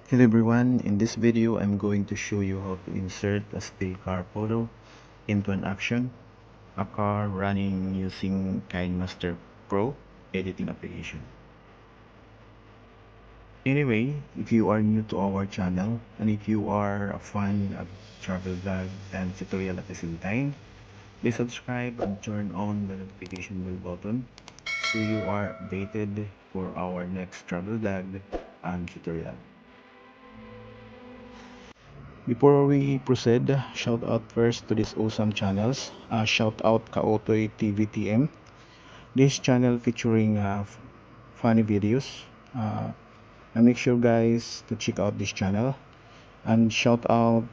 Hello everyone, in this video I'm going to show you how to insert a still car photo into an action, a car running using KineMaster Pro editing application. Anyway, if you are new to our channel and if you are a fan of travel vlog and tutorial at the same time, please subscribe and turn on the notification bell button so you are updated for our next travel vlog and tutorial. Before we proceed, shout out first to this awesome channels. Shout out Kaotoy TVTM. This channel featuring funny videos. And make sure guys to check out this channel. And shout out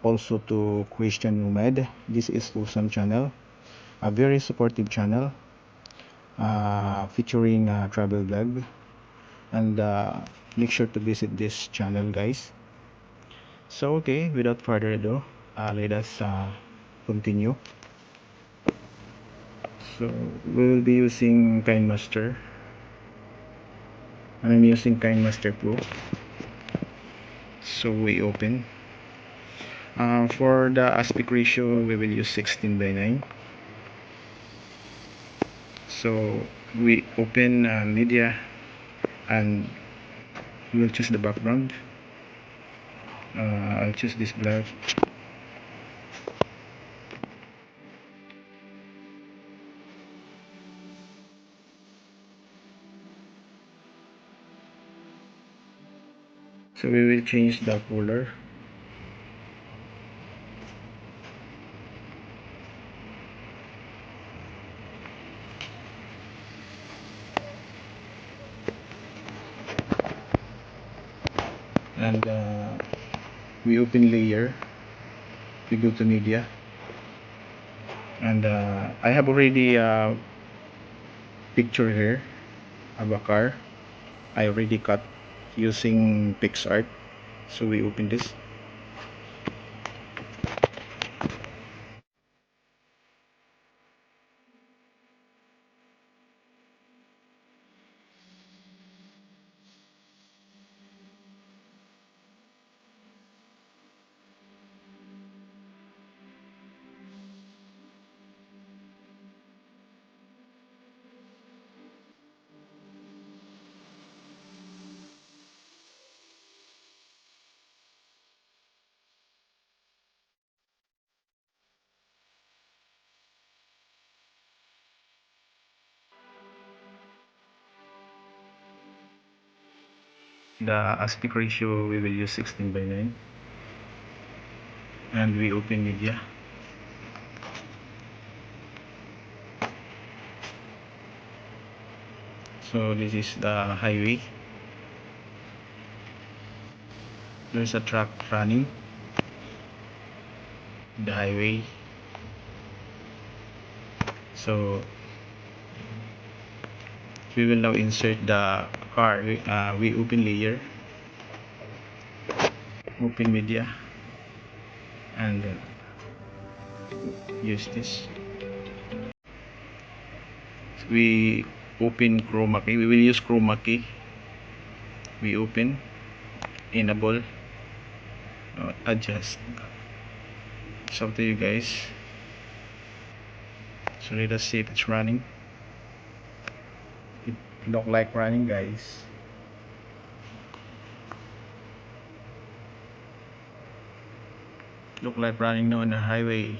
also to Christian Umed. This is awesome channel. A very supportive channel featuring travel vlog. And make sure to visit this channel guys. So okay, without further ado, let us continue. So we will be using KineMaster. I'm using KineMaster Pro. So we open. For the aspect ratio, we will use 16:9. So we open media and we will choose the background. I'll choose this black. So we will change the color. And we open layer. We go to media. And I have already picture here of a car. I already cut using PixArt. So we open this. The aspect ratio we will use 16:9. And we open media. So this is the highway. There's a truck running the highway. So we will now insert the car. We open layer, open media, and use this. So we open chroma key. We will use chroma key. We open, enable, adjust. It's up to you guys. So let us see if it's running. It look like running, guys. Look like running now on the highway.